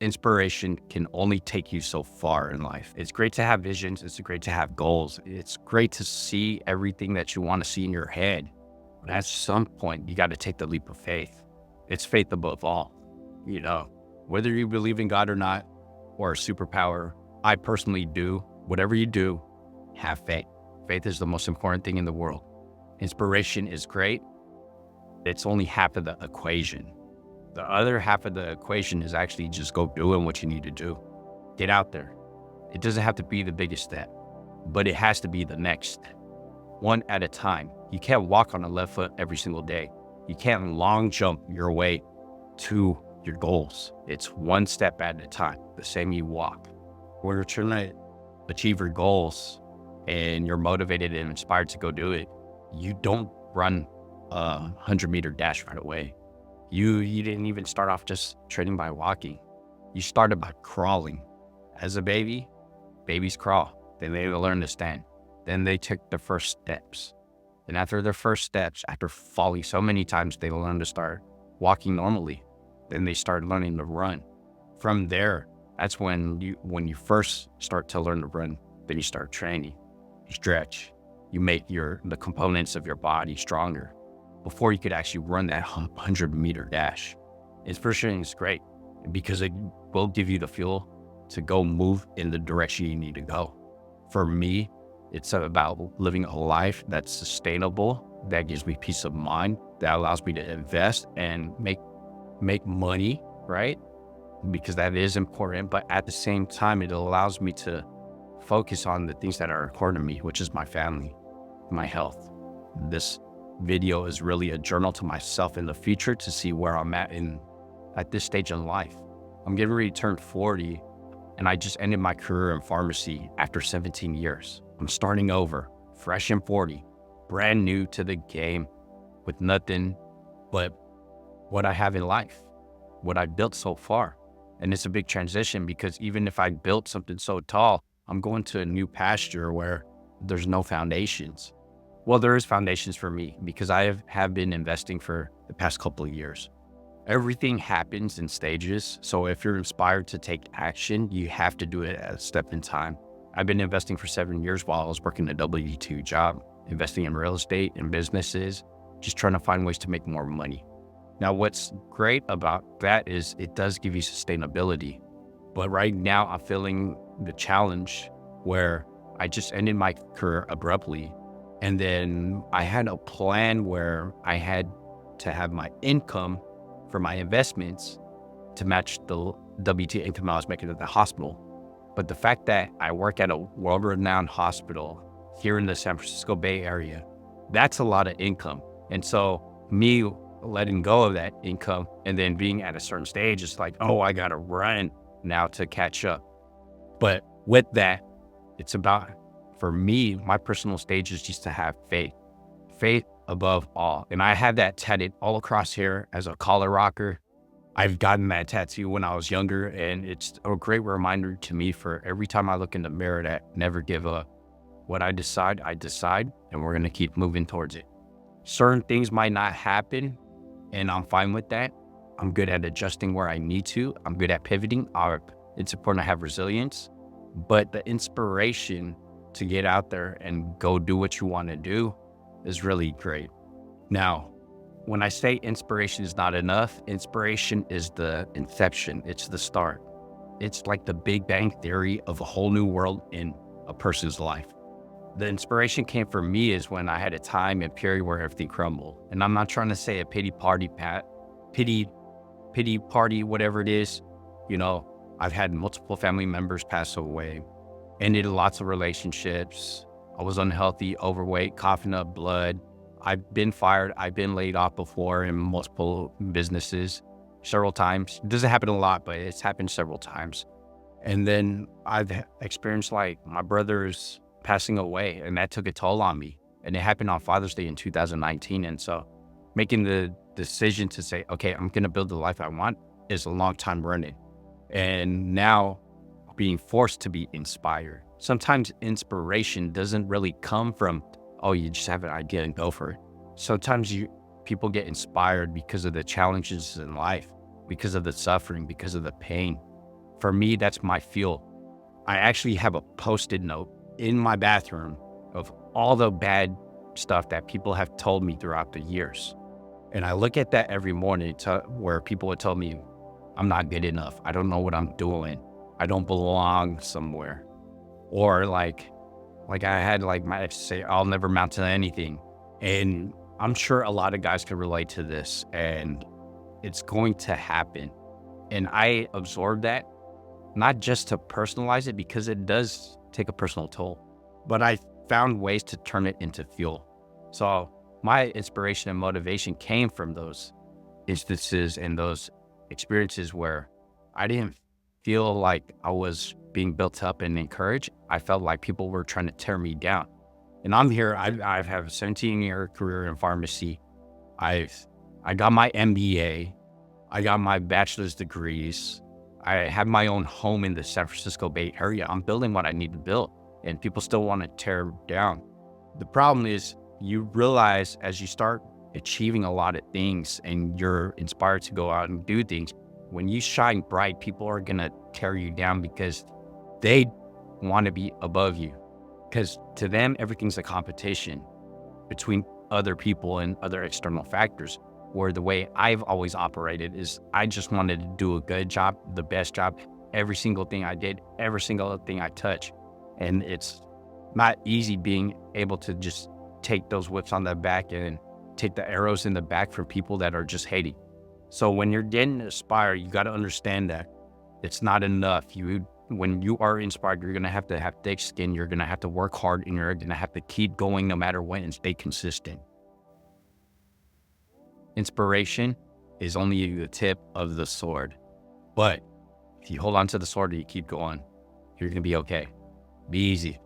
Inspiration can only take you so far in life. It's great to have visions. It's great to have goals. It's great to see everything that you want to see in your head. But at some point, you got to take the leap of faith. It's faith above all. You know, whether you believe in God or not, or a superpower, I personally do. Whatever you do, have faith. Faith is the most important thing in the world. Inspiration is great. It's only half of the equation. The other half of the equation is actually just go doing what you need to do. Get out there. It doesn't have to be the biggest step, but it has to be the next step, one at a time. You can't walk on the left foot every single day. You can't long jump your way to your goals. It's one step at a time, the same you walk. When you're trying to achieve your goals and you're motivated and inspired to go do it, you don't run a 100-meter dash right away. You didn't even start off just training by walking. You started by crawling. As a baby, babies crawl. Then they learn to stand. Then they take their first steps. And after their first steps, after falling so many times, they learn to start walking normally. Then they start learning to run. From there, that's when you first start to learn to run. Then you start training. You stretch. You make the components of your body stronger before you could actually run that 100-meter dash. Inspiration is great because it will give you the fuel to go move in the direction you need to go. For me, it's about living a life that's sustainable, that gives me peace of mind, that allows me to invest and make money, right? Because that is important. But at the same time, it allows me to focus on the things that are important to me, which is my family, my health. This video is really a journal to myself in the future to see where I'm at this stage in life. I'm getting ready to turn 40, and I just ended my career in pharmacy after 17 years. I'm starting over, fresh and 40, brand new to the game with nothing but what I have in life, what I've built so far. And it's a big transition because even if I built something so tall, I'm going to a new pasture where there's no foundations. Well, there is foundations for me because I have been investing for the past couple of years. Everything happens in stages. So if you're inspired to take action, you have to do it at a step in time. I've been investing for 7 years while I was working a W-2 job, investing in real estate and businesses, just trying to find ways to make more money. Now, what's great about that is it does give you sustainability. But right now I'm feeling the challenge where I just ended my career abruptly. And then I had a plan where I had to have my income for my investments to match the W-2 income I was making at the hospital. But the fact that I work at a world-renowned hospital here in the San Francisco Bay Area, that's a lot of income. And so me letting go of that income and then being at a certain stage, it's like, oh, I got to run now to catch up. But with that, it's about, for me, my personal stage is just to have faith above all. And I have that tatted all across here as a collar rocker. I've gotten that tattoo when I was younger, and it's a great reminder to me for every time I look in the mirror that never give up. What I decide, and we're going to keep moving towards it. Certain things might not happen, and I'm fine with that. I'm good at adjusting where I need to. I'm good at pivoting. It's important to have resilience, but the inspiration to get out there and go do what you want to do is really great. Now, when I say inspiration is not enough, inspiration is the inception. It's the start. It's like the Big Bang Theory of a whole new world in a person's life. The inspiration came for me is when I had a time and period where everything crumbled. And I'm not trying to say a pity party, whatever it is. You know, I've had multiple family members pass away, ended lots of relationships. I was unhealthy, overweight, coughing up blood. I've been fired. I've been laid off before in multiple businesses several times. It doesn't happen a lot, but it's happened several times. And then I've experienced like my brother's passing away, and that took a toll on me. And it happened on Father's Day in 2019. And so making the decision to say, okay, I'm going to build the life I want is a long time running. And now being forced to be inspired. Sometimes inspiration doesn't really come from, oh, you just have an idea and go for it. Sometimes people get inspired because of the challenges in life, because of the suffering, because of the pain. For me, that's my fuel. I actually have a Post-it note in my bathroom of all the bad stuff that people have told me throughout the years. And I look at that every morning where people would tell me, I'm not good enough. I don't know what I'm doing. I don't belong somewhere. Or like I had like my ex say, I'll never amount to anything. And I'm sure a lot of guys can relate to this, and it's going to happen. And I absorbed that, not just to personalize it, because it does take a personal toll, but I found ways to turn it into fuel. So my inspiration and motivation came from those instances and those experiences where I didn't feel like I was being built up and encouraged. I felt like people were trying to tear me down. And I'm here. I have a 17-year career in pharmacy. I got my MBA. I got my bachelor's degrees. I have my own home in the San Francisco Bay Area. I'm building what I need to build, and people still want to tear down. The problem is you realize as you start achieving a lot of things and you're inspired to go out and do things, when you shine bright, people are going to tear you down because they want to be above you. Because to them, everything's a competition between other people and other external factors. Where the way I've always operated is I just wanted to do a good job, the best job, every single thing I did, every single thing I touch. And it's not easy being able to just take those whips on the back and take the arrows in the back from people that are just hating. So when you're getting inspired, you got to understand that it's not enough. When you are inspired, you're going to have thick skin. You're going to have to work hard, and you're going to have to keep going no matter what and stay consistent. Inspiration is only the tip of the sword. But if you hold on to the sword and you keep going, you're going to be okay. Be easy.